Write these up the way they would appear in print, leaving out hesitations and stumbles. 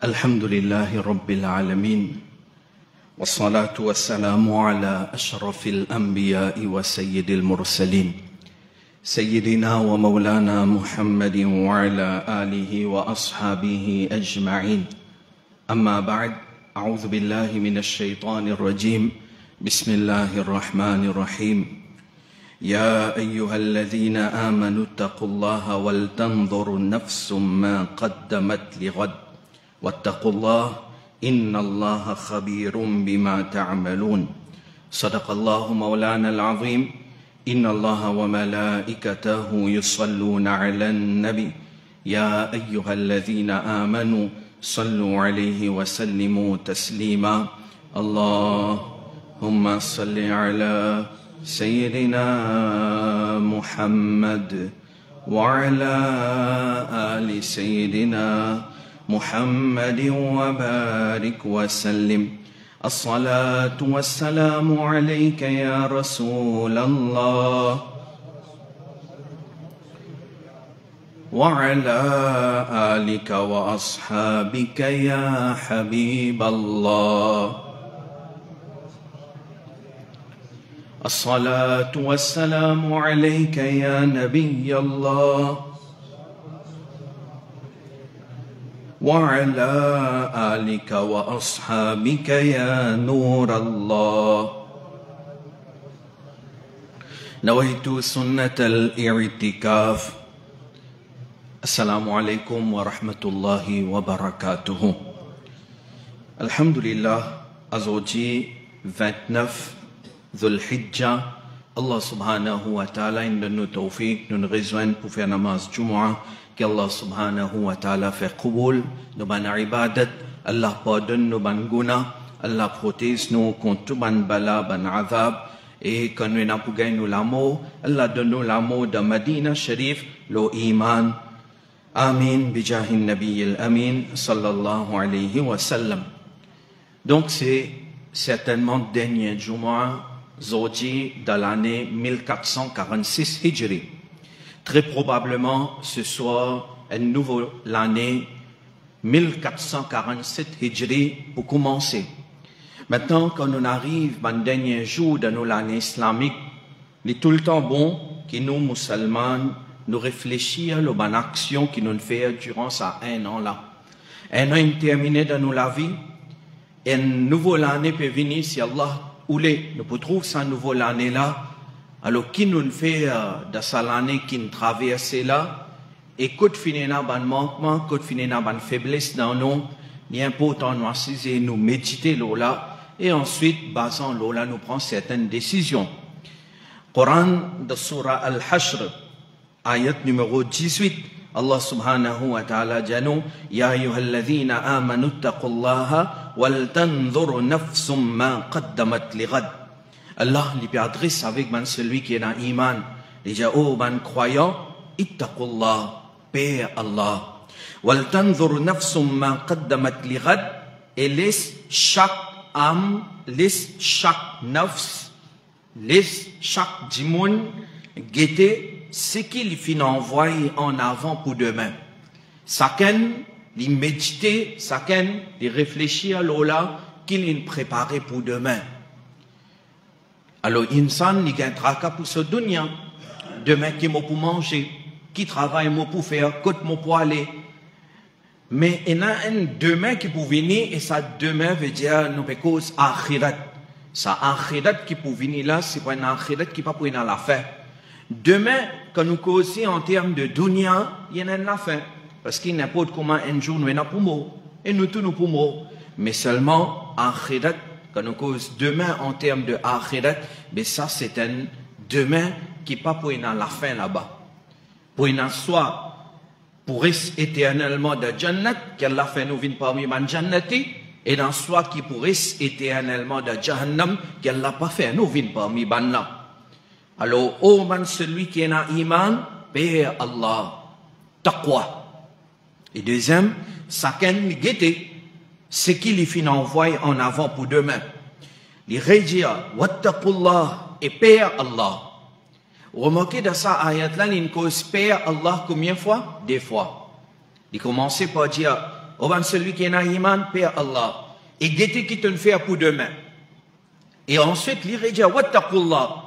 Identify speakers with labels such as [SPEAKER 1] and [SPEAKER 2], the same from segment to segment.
[SPEAKER 1] الحمد لله رب العالمين والصلاة والسلام على أشرف الأنبياء وسيد المرسلين سيدنا ومولانا محمد وعلى آله وأصحابه أجمعين. أما بعد، أعوذ بالله من الشيطان الرجيم. بسم الله الرحمن الرحيم. يا أيها الذين آمنوا اتقوا الله ولتنظر نفس ما قدمت لغد واتقوا الله إن الله خبير بما تعملون. صدق الله مولانا العظيم. إن الله وملائكته يصلون على النبي يا أيها الذين آمنوا صلوا عليه وسلموا تسليما. اللهم صل على سيدنا محمد وعلى آل سيدنا محمد وبارك وسلم. الصلاة والسلام عليك يا رسول الله وعلى آلك وأصحابك يا حبيب الله. الصلاة والسلام عليك يا نبي الله وعلى آلك وأصحابك يا نور الله. نويت سنة الاعتكاف. السلام عليكم ورحمة الله وبركاته. الحمد لله. Aujourd'hui, 29 Dhul Hijjah, Allah subhanahu wa ta'ala nous donne le tawfiq, nous rejoignent pour faire namaz Jumu'ah. qu'Allah subhanahu wa ta'ala fait qaboul nos ban ibadat, Allah pardonne nos ban guna, Allah protège nous contre tout ban bala, ban azab, et quand nous n'avons pas gagné l'amour, Allah donne nous l'amour de Medina Sharif, le iman. Amin, bijahin nabiyil amin, sallallahu alayhi wa sallam. Donc c'est certainement le dernier Jumu'ah, Zoji, de l'année 1446 Hijri. Très probablement, ce soit une nouvelle année 1447 Hijri pour commencer. Maintenant, quand on arrive dans le dernier jour de l'année islamique, il est tout le temps bon que nous, musulmans, nous réfléchissions aux bonnes actions qui nous fait durant ces un an-là. Un an terminé dans la vie, une nouvelle année peut venir si Allah voulait. Nous pouvons trouver cette nouvelle année-là. Alors, qui nous fait de cette année qui nous traverse là, et quand finit dans ban manquement, quand finit dans ban faiblesse dans nous, il est important de nous assiser, nous méditer là, et ensuite, basant là, nous prendre certaines décisions. Coran de Surah Al-Hashr, ayat numéro 18, Allah subhanahu wa ta'ala dit nous, Ya ayyuhalladhina amanu taqullaha wal tanzur nafsum ma qaddamat lighad. Allah lui adresse avec celui qui est dans l'iman. Il dit, oh, man croyant, ittaqullah, paix Allah. Wal tanzur nafsum ma qaddamat lighad, et laisse chaque âme, laisse chaque nafs, laisse chaque dimoun guetter ce qu'il finit envoyer en avant pour demain. Chacun, il méditer, chacun, il réfléchir à l'ola qu'il est préparé pour demain. Alors, insan, il y a un tracas pour ce dunya. Demain, qui m'a pour manger, qui travaille m'a pour faire, côté m'a pour aller. Mais il y a un demain qui peut venir, et ça demain veut dire, nous cause akhirat. Ça akhirat qui peut venir là, c'est pas un akhirat qui peut pas dans la fin. Demain, quand nous causons en termes de dunya, il y en a la fin. Parce qu'il n'y a pas de comment un jour nous en pour mot. Et nous tous nous pour mot. Mais seulement, akhirat, quand on cause demain en termes de akhirat, mais ça c'est un demain qui n'est pas pour dans la fin là-bas. Pour une soit pour rester éternellement de Jannat, qu'Allah fait nous venir parmi man Jannati, et dans soit qui pour rester éternellement de Jahannam, qu'Allah pas fait nous venir parmi banna. Alors, oh man celui qui est dans iman, paix Allah, taqwa. Et deuxième, chacun guetter ce qu'il finit envoyer en avant pour demain. Les rédia, wattaqullah, et paix Allah. Remarquez dans ça, ayat là, il cause paix Allah combien de fois? Deux fois. Il commençait par dire, Oban celui qui a iman, paix à Allah. Et guettez qui te le fait pour demain. Et ensuite, l'irrédia, wattaqullah.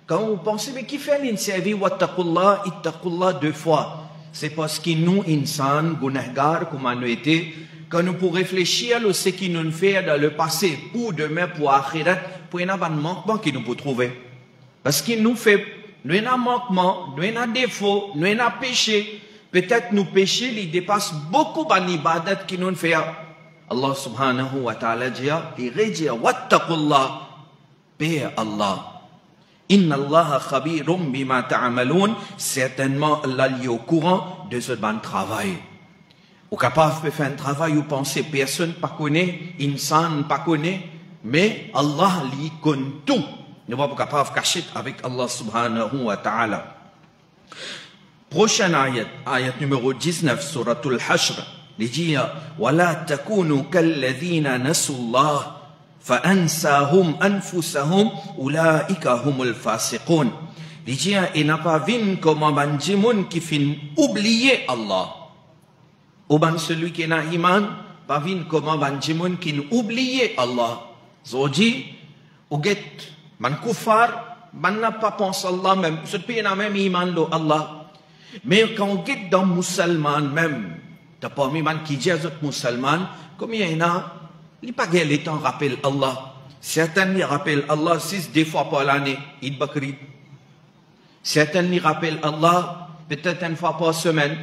[SPEAKER 1] Quand vous pensez, mais qui fait l'inservi, wattaqullah, ittaqullah 2 fois? C'est parce que nous, insan, gunahgar, comme on a été, quand nous pouvons réfléchir à ce qui nous fait dans le passé, pour demain, pour akhirat, pour y avoir un manquement qui nous peut trouver. Parce qu'il nous fait, nous avons un manquement, nous avons un défaut, nous avons un péché. Peut-être nos péchés, ils dépassent beaucoup d'ibadat qui nous fait. Allah subhanahu wa ta'ala dit, il dit, wattaqullah, paix Allah. Inna Allah khabirum bima ta'amaloun, certainement Allah est au courant de ce bon travail. Ou capable de faire un travail où penser personne pas connaît, insan pas connaît, mais Allah lui connaît tout. Nous ne sommes pas capables de cacher avec Allah subhanahu wa ta'ala. Prochaine ayat numéro 19, suratul Hashr. Il dit, وَلَا تَكُونُوا كَالَّذِينَ نَسُوا اللَّهَ فَأَنْسَاهُمْ أَنفُسَهُمْ أُولَٰئِكَ هُمُ الْفَاسِقُونَ. Il dit, et n'a pas vu comme un djimoun qui finit oublier Allah. Ou bien celui qui n'a iman, pas vu comme un djimoun qui oublie Allah. Zodi, ou get, man koufar, man n'a pas pensé Allah même. Ce pays n'a même iman de Allah. Mais quand on get dans musulman même, t'as pas mis man qui dit à autres musulmans, comme il y en a, il n'y a pas les temps rappellent Allah. Certains lui rappellent Allah 6 fois par l'année, Eid Bakri. Certains lui rappellent Allah peut-être une fois par semaine.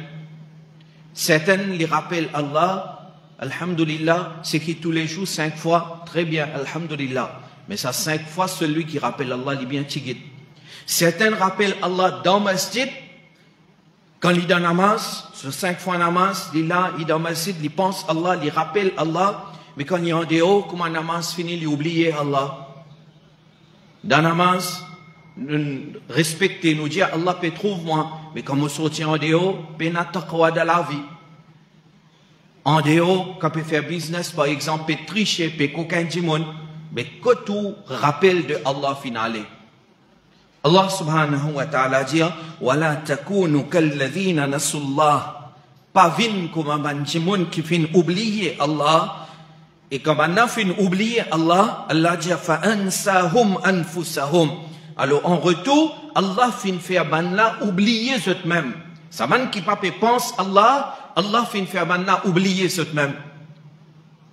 [SPEAKER 1] Certains lui rappellent Allah, alhamdulillah, c'est qui tous les jours 5 fois, très bien, alhamdulillah. Mais ça 5 fois, celui qui rappelle Allah, il est bien tigit. Certains rappellent Allah dans le masjid. Quand il est dans namaz, sur 5 fois namaz, il est là, il est dans le masjid, il pense Allah, il rappelle Allah. Mais quand il est en dehors, comme un namaz fini, il oublie Allah. Dans namaz, respecter, nous dire Allah peut trouve-moi. Mais quand on sortit en dehors, il y a taqwa de la vie. En dehors, quand on peut faire business, par exemple, peut tricher, peut coquin du monde, mais que tout rappel de Allah finale. Allah subhanahu wa ta'ala dit, وَلَا تَكُونُوا كَالَّذِينَ نَسُوا اللَّهِ. Pas vin comme un djimoun qui fin oublier Allah. Et quand on a fin oublier Allah, Allah dit, فَأَنْسَاهُمْ أَنفُسَهُمْ. Alors en retour, Allah fin faire banla oublier ce même. Ça man qui pas pense Allah, Allah fin faire banla oublier ce même.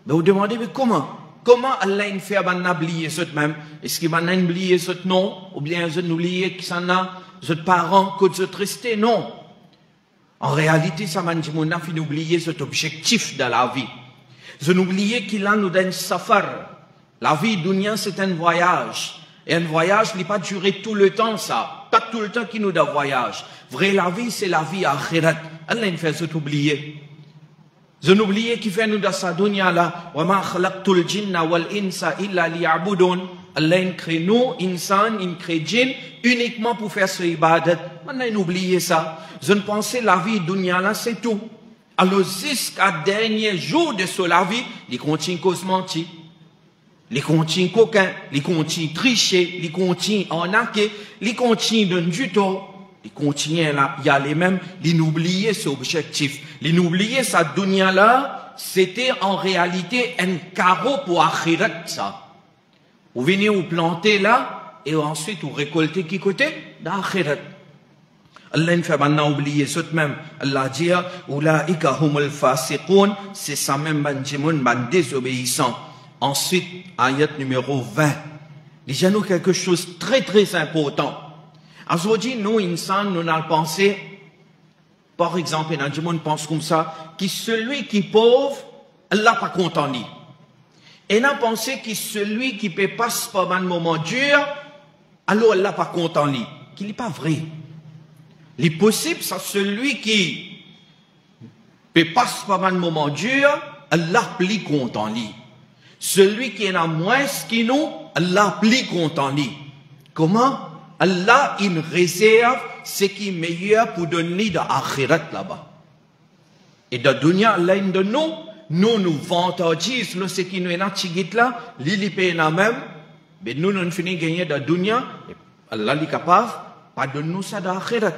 [SPEAKER 1] Mais vous demandez, mais comment? Comment Allah in fait banna oublier ce même? Est-ce qu'il m'a oublié ce nom? Ou bien je oublié qui s'en a, ce parent, que ce tristé? Non. En réalité, ça m'a dit, mon a fin oublier cet objectif de la vie. Je n'oubliais qu'il a nous donne safar. La vie dunya, c'est un voyage. Et un voyage, il n'est pas duré tout le temps, ça. Pas tout le temps qu'il nous donne voyage. Vrai, la vie, c'est la vie akhirat. Allah il fait cet oublier. Je n'oubliais qu'il fait nous dans sa dunya là. Wa ma khalaqtul jinna wal insa illa liya'budun. Allah il crée nous, insan, il crée djinn, uniquement pour faire ce ibadat. Maintenant, il oubliait ça. Je ne pensais la vie dunya là, c'est tout. Alors, jusqu'à dernier jour de la vie, il continue à se mentir. Il continue coquin, il continue tricher, il continue arnaquer, il continue donner du tort. Il continue là, il y a les mêmes, il oubliait cet objectif. Il oubliait sa dunya là, c'était en réalité un carreau pour akhirat ça. Vous venez vous planter là, et ensuite vous récoltez qui côté? D'akhirat. Allah ne fait pas oublier ce même. Allah dit, Ulaika humul fasiqun, c'est ça même bandjimoun, ban désobéissant. Ensuite, ayat numéro 20. Déjà-nous quelque chose de très très important. Aujourd'hui, nous, insan, nous avons pensé, par exemple, un pense comme ça, que celui qui est pauvre, Allah pas content lui. Et nous avons pensé que celui qui peut passer par un moment dur, alors Allah pas content lui. Qu'il n'est pas vrai. Il est possible, c'est celui qui peut passer par un moment dur, Allah plus content lui. Celui qui en a moins que nous, Allah plus content lui. Comment? Allah, il réserve ce qui est meilleur pour donner de l'akhirat là-bas. Et de dunya, Allah, il donne nous vantagisons ce qui nous est là, l'ilipé na même, mais nous, nous finissons gagner de dunya, Allah est capable, pas de nous ça de l'akhirat.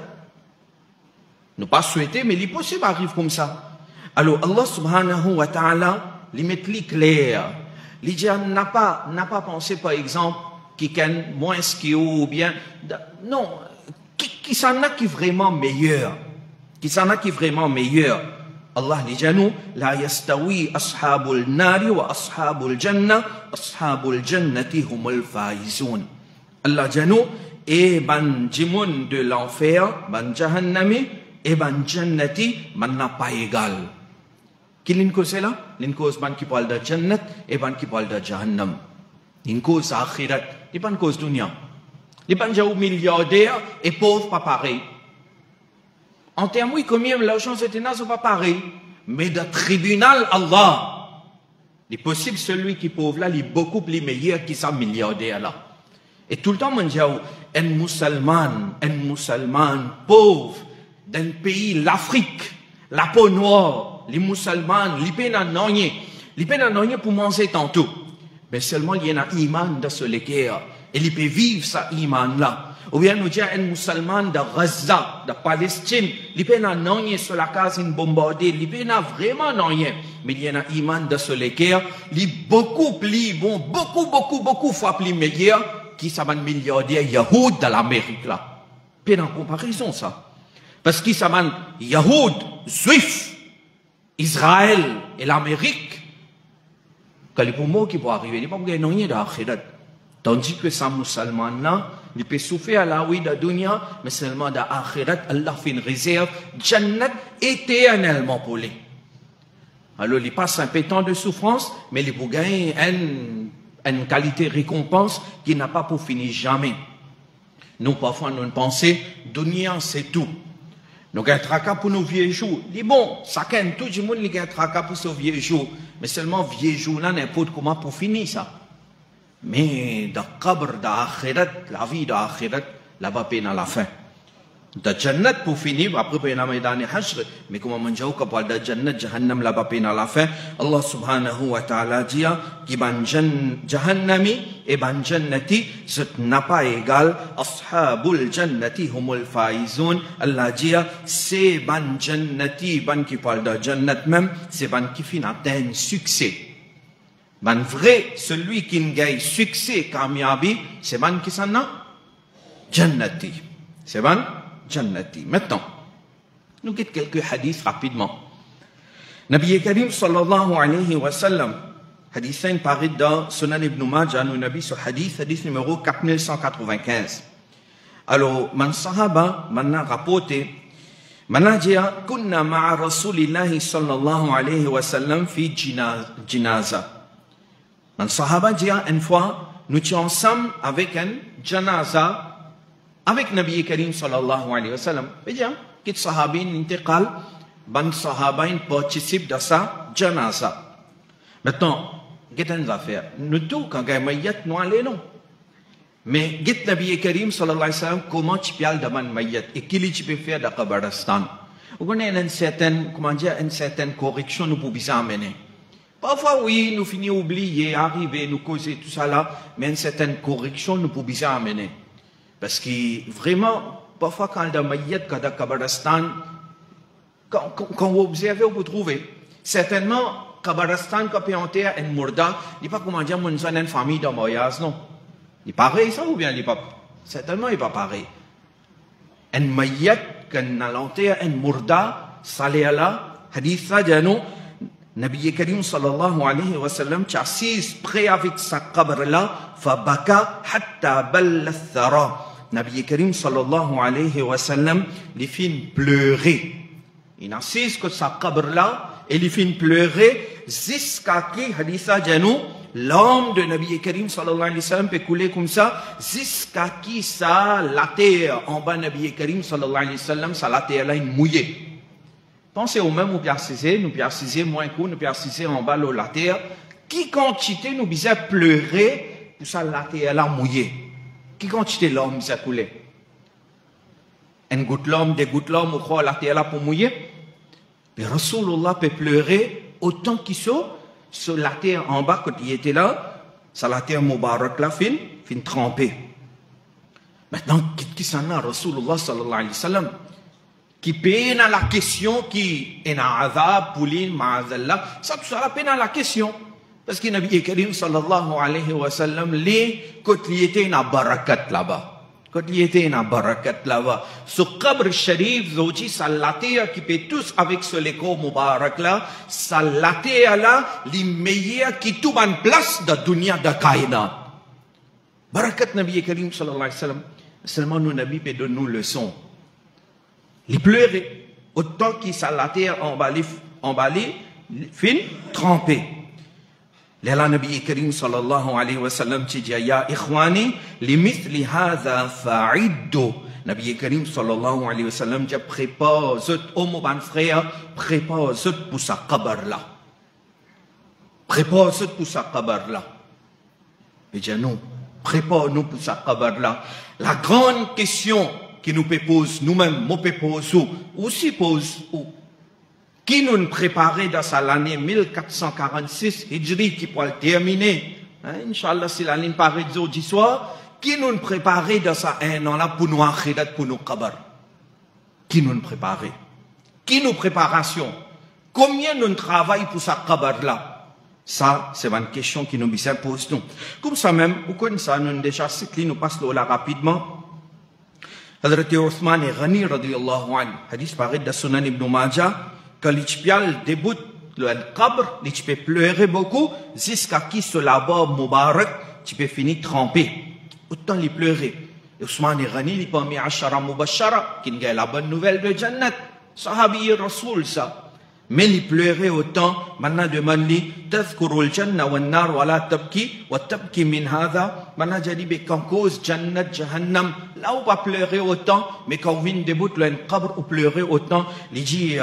[SPEAKER 1] Nous pas souhaiter, mais il est possible arrive comme ça. Alors Allah subhanahu wa ta'ala, il met clair. Il dit, n'a pas pensé par exemple, qui est moins skill ou bien, non, qui s'en a qui est vraiment meilleur. Qui s'en a qui est vraiment meilleur. Allah dit, nous, la yastawi ashabul nari wa ashabul jannah, ashabul jannati humul faizun. Allah dit, nous, et ban jimoun de l'enfer, ban jahannami, et ban jannati, ban n'a pas égal. Qui l'une cause là? L'une cause ban qui parle de jannat et ban qui parle de jahannam. L'une cause akhirat, l'une ban cause dunya. L'une ban jaou milliardaire et pauvre pas pareil. En termes, oui, combien l'argent c'était là, c'est pas pareil. Mais de tribunal, Allah, il est possible celui qui est pauvre là, il est beaucoup plus meilleur qui sont milliardaire là. Et tout le temps, on dit, un musulman pauvre d'un pays, l'Afrique, la peau noire, les musulmans, les pénanoniens pour manger tantôt. Mais seulement il y a un iman de ce guerre. Et il peut vivre ça iman là. Ou bien nous disons un musulman de Gaza, de Palestine, il peut pas sur la case une bombardée, il peut pas vraiment rien. Mais il y a un iman de ce guerre, il est beaucoup plus bon, beaucoup fois plus meilleur qui ça va milliardaire Yahoud de l'Amérique là. Pas en comparaison ça. Parce qu'il s'appelle Yahoud, Juif, Israël et l'Amérique, quand les mots qui vont arriver, il n'y a pas de d'akhirat. Tandis que ces musulmans-là, ils peuvent souffrir à la oui de dunya, mais seulement d'akhirat, Allah fait une réserve, jannat éternellement pour lui. Alors, ils passent un peu de temps de souffrance, mais ils vont gagner une qualité récompense qui n'a pas pour finir jamais. Nous, parfois, nous pensons, dunya, c'est tout. Nous avons un tracas pour nos vieux jours. Il dit bon, ça tout le monde a un tracas pour ses vieux jours. Mais seulement vieux jours là, n'importe comment pour finir ça. Mais dans le qabr d'akhirat, la vie d'akhirat, là-bas, peine à la fin. Dans Jannat pour finir, après peine à Maïdan et Hashr. Mais comment on dit qu'on parle de Jannat, Jahannam, là-bas, peine à la fin. Allah subhanahu wa ta'ala dit qui ban Jahannami et ban Jannati, ce n'a pas égal. Ashabul Jannati humul faizun. Allah dit c'est ban Jannati, ban qui parle de Jannat même, c'est ban qui finit atteindre succès. Ban vrai, celui qui gagne succès, kamiabi, c'est ban qui s'en a Jannati. C'est ban Jannati. Maintenant, nous quittons quelques hadiths rapidement. Nabi Karim sallallahu alayhi wa sallam, hadith 5 paru dans Sunan ibn Majah, nous nabi sur hadith numéro 4195. Alors, man sahaba, man a rapporté, man a dit, kunna ma'a rasulillahi sallallahu alayhi wa sallam fi jinaza. Man sahaba dit, une fois, nous étions ensemble avec un janaza, avec Nabi Karim sallallahu alayhi wa sallam. Bien, kit sahabin intiqal, ban sahabin participe de sa janaza. Maintenant, qu'est-ce qu'on va faire? Nous tous, quand on mayat, nous allons non. Mais, qu'est-ce Nabi Karim sallallahu alayhi wa sallam, comment tu peux aller dans mayat? Et qu'est-ce que tu peux faire dans Kabaristan? Vous connaissez une certaine correction nous pouvons amener. Parfois, oui, nous finissons oublier, arriver, nous causer tout ça là, mais une certaine correction nous pouvons amener. Parce que vraiment, parfois quand dans Maïyat, quand dans Kabaristan, quand vous observez, vous trouvez. Certainement, Kabaristan, quand on est en Mourda, il n'y a pas comment dire, mon son une famille dans Moyaz, non. Il est pareil, ça, ou bien il n'est pas. Certainement, il n'est pas pareil. En Maïyat, quand on est en Mourda, salé à la, hadith ça, dit Nabi Karim sallallahu alayhi wa sallam, tu assis près avec sa qabr là, fabaka hatta balla thara. Nabi Karim sallallahu alayhi wa sallam, il fit pleurer. Il assise que sa qabr là, et il fit pleurer jusqu'à qui, haditha janou, l'homme de Nabi Karim sallallahu alayhi wa sallam peut couler comme ça, jusqu'à qui ça, la terre en bas Nabi Karim sallallahu alayhi wa sallam, ça la terre là, il mouillait. Pensez au même, nous pouvons assiser moins coup, nous pouvons assiser en bas la terre. Qui quantité nous bisait pleurer pour ça la terre là mouillée? Qui quantité l'homme bisait couler? Une goutte l'homme, des gouttes l'homme, ou quoi la terre là pour mouiller? Mais Rasulullah peut pleurer autant qu'il soit sur la terre en bas quand il était là, ça la terre Mubarak là fin trempée. Maintenant, qui s'en a Rasulullah sallallahu alayhi wa sallam? qui peine à la question qui est na azab poulin ma'azallah, ça tout ça la peine à la question. Parce que Nabi Karim sallallahu alayhi wa sallam, les côté était na barakat là-bas. Côté était na barakat là-bas. Ce qabr sharif, zoji salaté qui peut tous avec ce léco mubarak là, salaté là, les meilleurs qui tout en place de dunya de kainat. Barakat Nabi Karim sallallahu alayhi wa sallam, seulement nous Nabi peut donner nous leçon. Les pleurer, autant qu'ils salaté emballé, fin, trempé. Léla Nabi Karim sallallahu alayhi wa sallam dit ya ikhwani limithli hadha fa'iddu. Nabi Karim sallallahu alayhi wa sallam dit prépare zut au mon frère, prépare zut pour sa qabr là. Prépare zut pour sa qabr là. Et dit non, prépare nous pour sa qabr là. La grande question qui nous pose nous-mêmes, nous pose aussi pose où? Qui nous préparait dans l'année 1446, Hijri, qui pourrait terminer, Inch'Allah, si l'année paraît d'aujourd'hui soir, qui nous préparait dans ça un an là pour nous akhirat, pour nous qabr? Qui nous préparait? Qui nous préparation? Combien nous travaillons pour sa qabr là? Ça, c'est une question qui nous pose nous. Comme ça même, vous connaissez ça, nous déjà cyclé, nous passons là rapidement. Hazrat Uthman Ghani radiyallahu anhu, hadith paraît dans Sunan Ibn Majah, quand l'Ichpial débute le qabr, tu peux pleurer beaucoup, jusqu'à qui ce là-bas, Mubarak, tu peux finir trempé. Autant les pleurer. Ousmane Ghani, il parmi Ashara Mubashara, qui a la bonne nouvelle de Jannat. Sahabi Rasoul, ça. Mais les pleurer autant, maintenant demande-lui, Tazkurul Jannah wa nar wa la tabki, wa tabki min hadha. Maintenant, j'ai dit, qu'en cause, Jannat, Jahannam, là où va pleurer autant, mais quand on vient débute le qabr, ou pleurer autant, il dit,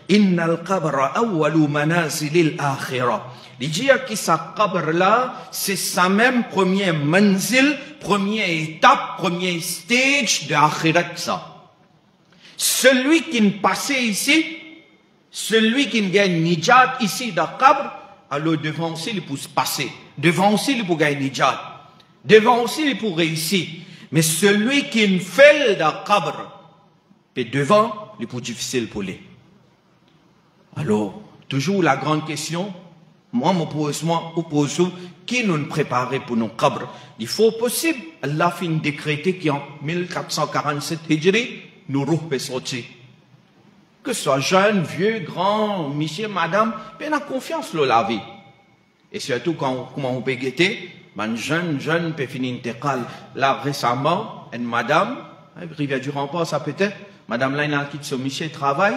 [SPEAKER 1] Inna al-qabra awwalu manazilil akhirah. Il dit que sa qabr là, c'est sa même première manzil, première étape, premier stage de akhirat ça. Celui qui ne passait ici, celui qui ne gagne nijat ici dans le qabr, alors devant aussi il peut se passer. Devant aussi il peut gagner nijat. Devant aussi il peut réussir. Mais celui qui ne fait dans le qabr, et devant, il peut difficile pour lui. Alors, toujours la grande question, moi, qui nous préparait pour nos qabr? Il faut possible, Allah fin décréter qu'en 1447 Hijri, nous rouhons sortir. Que ce soit jeune, vieux, grand, monsieur, madame, ben a confiance dans la vie. Et surtout quand on peut guetter, ben jeune peut finir intégrale. Là récemment, une madame, Rivière du Rempart, ça peut-être, madame là, elle a quitté son monsieur travail,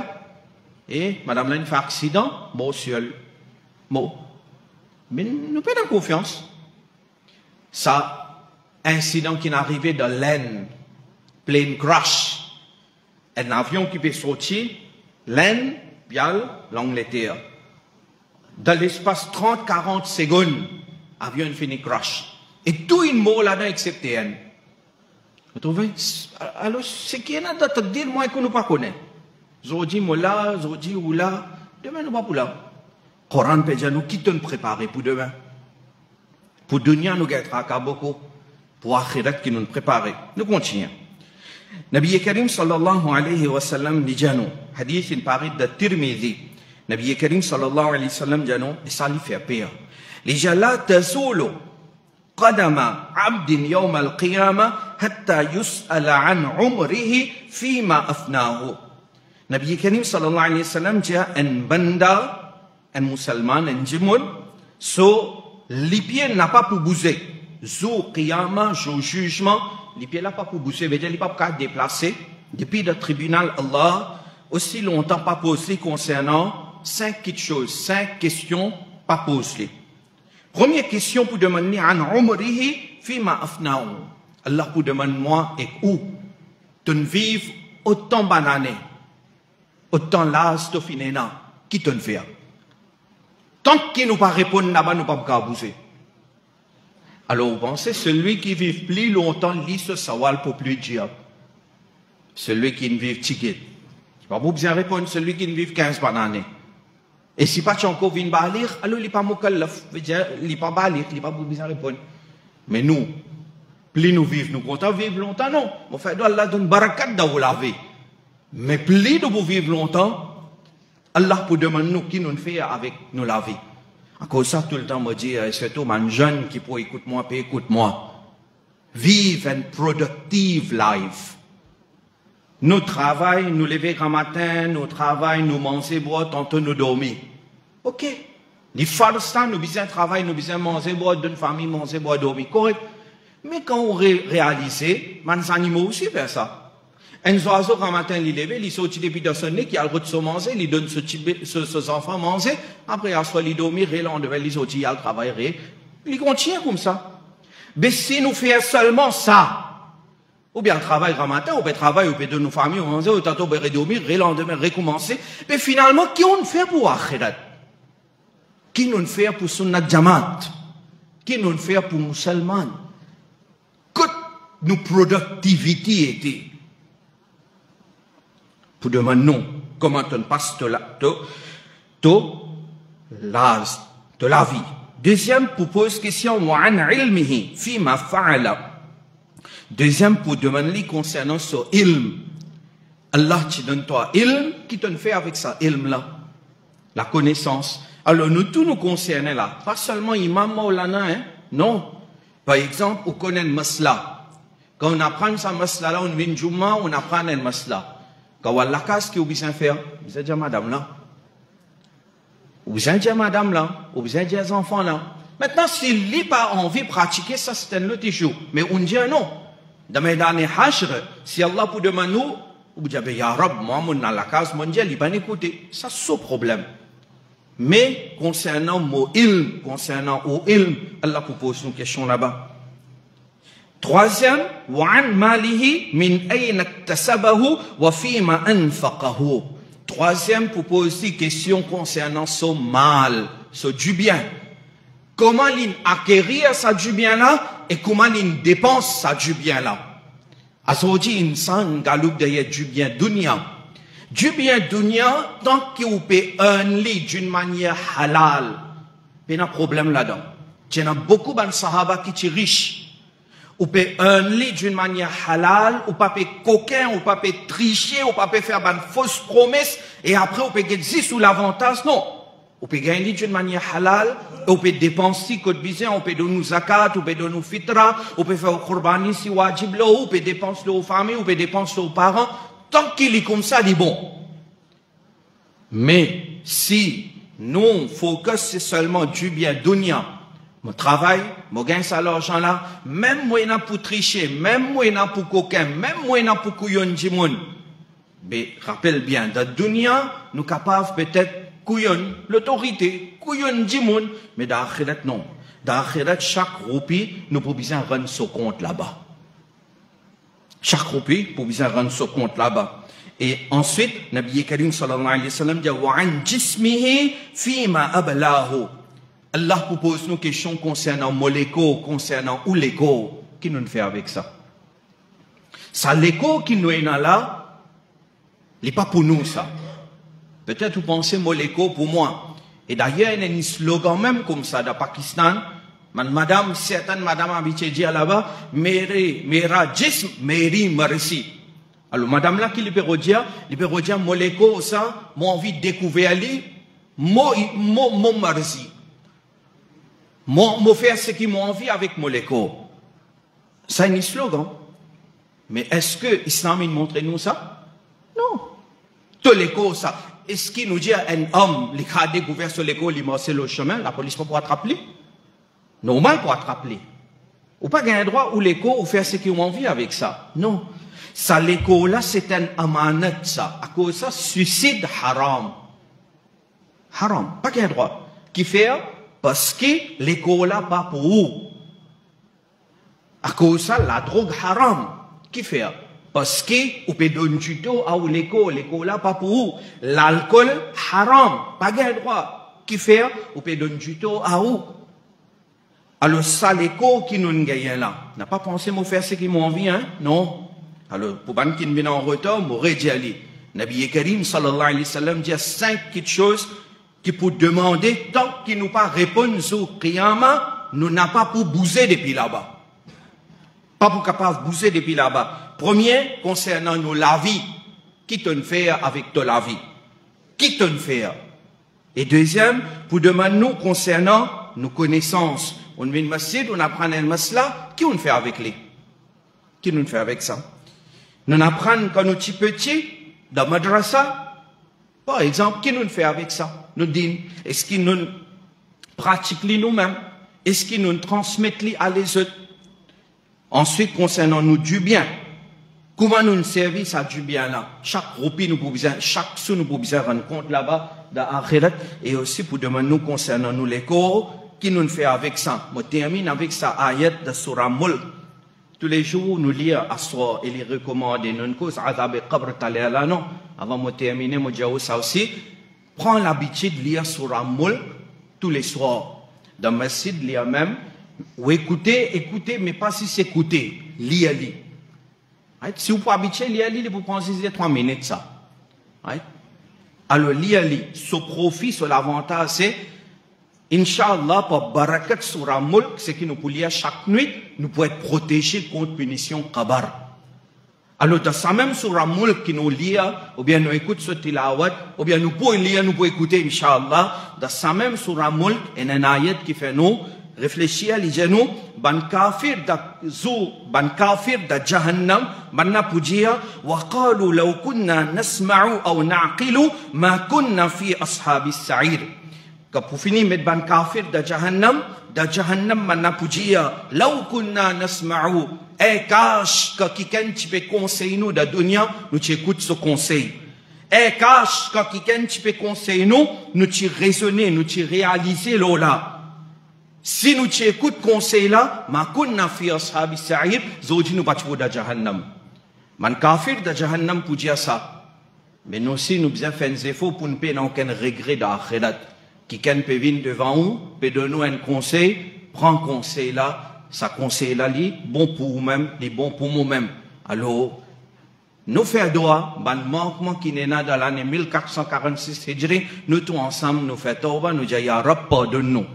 [SPEAKER 1] et madame là, elle fait accident, bon, seul, bon. Mais nous perdons confiance. Ça, incident qui est arrivé dans l'Aisne, plane crash, un avion qui peut sortir, l'Inde, Pial, l'Angleterre. Dans l'espace 30-40 secondes, l'avion finit crash. Et tout une mot là-dedans excepté un. Vous trouvez? Alors, ce qui est là, de dire, moi, que nous ne connaissons pas. Zodi Mola, Zodi Oula, demain nous ne pas pour là. Coran peut dire nous qui te préparer pour demain. Pour dunya nous gagnera beaucoup. Pour akhirat qui nous préparer. Nous continuons. Nabi Karim sallallahu alayhi wa sallam dit nous, hadith in parid de Tirmidhi. Nabi Karim sallallahu alayhi wa sallam dit nous, et ça lui fait peur. Les gens la tazulu qadama abdin yawm al-qiyamah hatta yus'ala an umrihi fima afnahu. Nabi Karim sallallahu alayhi wa sallam dit un banda, un musulman, un jimoun, so les pieds n'a pas pour bouger. Zou qiyamah, jou jugement, les pieds là pas pour bouger, veut dire les pas pour déplacer. Depuis le tribunal Allah, aussi longtemps pas posé concernant 5 choses, 5 questions pas posées. Première question pour demander an umrihi fima afnahu. Allah pour demander moi et où tu vives autant banané, autant l'âge de finena, qui te fait. Tant qu'il nous pas répondre là-bas, nous pas bouger. Alors, vous pensez, celui qui vit plus longtemps, lit ce sawal pour plus dire. Celui qui ne vit ticket. Pas besoin répondre, celui qui ne vit 15 années. Et si pas encore vient balir, alors il n'est pas mukallaf. Il n'est pas balir, il n'est pas besoin répondre. Mais nous, plus nous vivons, nous comptons vivre longtemps, non. Mon frère, Allah donne barakat dans la vie. Mais plus de vous vivre longtemps, Allah pour demander nous qui nous fait avec nous la vie. À cause de ça, tout le temps, me dit, c'est tout, un jeune qui peut écouter moi, puis écoute-moi. Vive une productive life. Nous travaillons, nous lever grand matin, nous travaillons, nous manger, boire, tantôt nous dormir. Ok. Les farstans, nous besoin travailler, nous besoin manger, boire, d'une famille, manger, boire, dormir. Correct. Mais quand on réalise, les animaux aussi font ça. Un oiseau, grand matin, il lève, il sort depuis dans son nez, il a le droit de se manger, il donne ses enfants manger, après, il soit dormir, et lendemain, il sort, il travaille, il continue comme ça. Mais si nous faisons seulement ça, ou bien travail grand matin, ou bien travail, ou bien de nos familles, on ou tantôt, on va dormir, et lendemain, recommencer, mais finalement, qui on fait pour Akhirat? Qui nous fait pour Sunnat Jamaat? Qui nous fait pour musulmans? Que nos productivité était? Pour demander non, comment on passe de la vie. Deuxième, pour poser question, deuxième, pour demander concernant ce ilm. Allah te donne toi ilm, qui te fait avec ça ilm là? La connaissance. Alors nous, tout nous concerne là. Pas seulement imam Maulana, hein? Non. Par exemple, on connaît le masla. Quand on apprend ça masla là, on vient Juma, on apprend le masla. Quand on a la casse, qu'est-ce qu'on faire? Vous êtes déjà madame là. Vous êtes déjà madame là. Vous êtes déjà enfants là. Maintenant, s'il n'a pas envie de pratiquer ça, c'est un autre jour. Mais on dit non. Dans mes derniers hashr, si Allah peut demander nous, vous dites, ya Rab, moi, mon dans la case mondiale, il va écouter. Ça, c'est le problème. Mais, concernant mon ilm, concernant au ilm, Allah peut poser une question là-bas. Troisième, وَعَنْ مَالِهِ مِنْ أَيْنَ اكْتَسَبَهُ وَفِيمَ أَنْفَقَهُ. Troisième, pour poser question concernant son mal, son du bien. Comment il acquérir ça du bien là et comment il dépense ça du bien là. Asodi insan galouk derrière du bien dunya. Du bien dunya, tant qu'il peut earner d'une manière halal, il y a un problème là-dedans. Il y a beaucoup de sahaba qui sont riches. Ou peut earner d'une manière halal, ou pas peut coquin, ou pas peut tricher, ou pas peut faire une fausse promesse, et après on peut gagner sous l'avantage, non. On peut gagner d'une manière halal, on peut dépenser côté bizarre, on peut donner zakat, on peut donner fitra, on peut faire qurbani si wajib là, on peut dépenser aux familles, on peut dépenser aux parents. Tant qu'il est comme ça, il est bon. Mais si nous focus c'est seulement du bien dunya, mon travail, mon gain ça l'argent là, même moi n'a pour tricher, même moi n'a pour coquin, même moi n'a pour couillon jimoun. Mais rappelle bien, dans dunya, nous capables peut-être couillon l'autorité, couillon jimoun, mais dans l'akhirat non. Dans l'akhirat, chaque roupie, nous pouvons bien rendre ce compte là-bas. Chaque roupie, pour bien rendre ce compte là-bas. Et ensuite, Nabi Karim sallallahu alayhi wa sallam dit وَعَنْ جِسْمِهِ فِيمَا أَبْلَاهُ. Allah pose nous questions concernant l'écho, concernant où l'écho, qui nous fait avec ça. Ça, l'écho qui nous est là, il n'est pas pour nous ça. Peut-être vous pensez l'écho pour moi. Et d'ailleurs, il y a un slogan même comme ça dans Pakistan. Madame, certaines madame habituées dire là-bas, Mera jism, Meri merci. Alors, madame là, qui peut dire, l'écho, ça, moi envie de découvrir lui, mon merci. Moi faire ce qui m'a envie avec mon l'écho. C'est un slogan. Mais est-ce que l'islam montre nous ça? Non. Tout l'écho, ça. Est-ce qu'il nous dit un homme, qui a découvert sur l'écho, il marche le chemin, la police peut pas attraper? Normal pour attraper. Ou pas gagner droit ou l'écho ou faire ce qu'ils ont envie avec ça. Non. Ça, l'écho là, c'est un amanat, ça. À cause de ça, suicide haram. Haram. Pas gagner droit. Qui fait? Parce que l'écho là, pas pour vous. À cause de ça, la drogue haram. Qui fait? Parce que vous pouvez donner du tout à l'écho là, pas pour vous. L'alcool haram. Pas gagner droit. Qui fait? Vous pouvez donner du tout à vous. Alors, ça, l'écho qui nous gagne là, n'a pas pensé me faire ce qu'ils m'ont envie, hein? Non. Alors, pour ban qui viennent en retard, m'aurait dit aller. Nabi Karim, sallallahu alayhi wa sallam, dit 5 petites choses qui pour demander, tant qu'ils nous pas répondent sur Qiyama, nous n'a pas pour bouger depuis là-bas. Pas pour capable de bouger depuis là-bas. Premier, concernant nous, la vie. qui te fait avec de la vie? Qui te fait? Et deuxième, pour demander nous concernant nos connaissances. On vient au masjid, on apprend le masla, qui on fait avec lui? Qui nous fait avec ça? Nous apprenons quand nous sommes petits, dans la madrasa, par exemple, qui nous fait avec ça? Nous disons, est-ce qu'ils nous pratiquent nous-mêmes? Est-ce qu'ils nous transmettent à les autres? Ensuite, concernant nous du bien, comment nous servir à du bien là? Chaque roupi nous pouvons besoin, chaque sou nous pouvons besoin rendre compte là-bas, dans l'akhirat, et aussi pour demander nous concernant nous les corps, qui nous fait avec ça? Je termine avec ça, ayat de Surah Mulk. Tous les jours, nous lisons Asra et les recommander. Nous cause Azab et Qabr Taléala, non. Avant de terminer, je dis ça aussi. Prends l'habitude de lire Surah Mulk tous les soirs. Dans le masjid, lire même. Ou écoutez, mais pas si c'est écouter. Lire. Si vous pouvez habituer, lire, vous prenez 3 minutes ça. Alors, lire, ce profit, ce l'avantage, c'est Inch'Allah, par barakat Surah Mulk, c'est que nous pouvons lire chaque nuit, nous pouvons être protégés contre punition Qabar. Alors, dans ça même Surah Mulk qui nous lit, ou bien nous écoutons ce tilawat, ou bien nous pouvons lire, nous pouvons écouter, Inch'Allah, dans ça même Surah Mulk, il y a un ayat qui fait nous réfléchir, les genoux, ban kafir da jahannam, ban na pour dire, wa qalu law kunna nasma'u aw na'qilu, ma kunna fi ashabis sa'ir. Quand pour finir, mettre ban kafir da jahannam manna pour dire, law kunna nasma'u, cache, quand quelqu'un tu peux conseiller nous de dunya, nous t'écoute ce conseil. Cache, quand quelqu'un tu peux conseiller nous t'y raisonner, nous t'y réaliser là. Si nous t'écoute conseil là, ma kunna fi ashabi sa'ir, zodi nous pas da jahannam. Man kafir da jahannam pour dire ça. Mais nous aussi, nous besoin faire des efforts pour ne pas avoir aucun regret d'akhirat. Quelqu'un peut venir devant nous, peut donner un conseil, prends conseil là, ça conseil là, bon pour vous-même, bon pour nous-mêmes. Alors, nous faisons droit, ban manquement qui n'est pas dans l'année 1446 Hijri, nous tous ensemble, nous faisons tawba, nous disons, Ya Rab, pardonne-nous.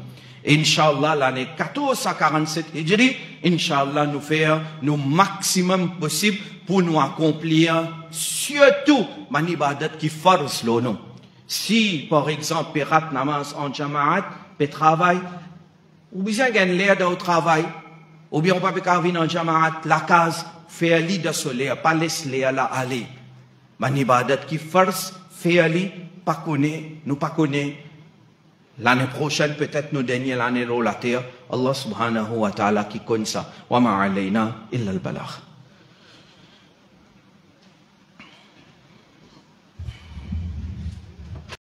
[SPEAKER 1] Inch'Allah, l'année 1447 Hijri, Inch'Allah, nous faisons le maximum possible pour nous accomplir, surtout, manibadat qui force le nom. Si, par exemple, Pirat namaz en Jamaat, peut travail, ou bien gagne l'air au travail, ou bien on peut pas venir en Jamaat, la case, faire lit de soleil, pas laisser l'air là aller. Manibadat qui force, faire lit, pas connaître, nous pas connaître. L'année prochaine, peut-être nous dernier l'année de la terre, Allah subhanahu wa ta'ala qui connaît ça. Wa ma alayna illa al-balagh.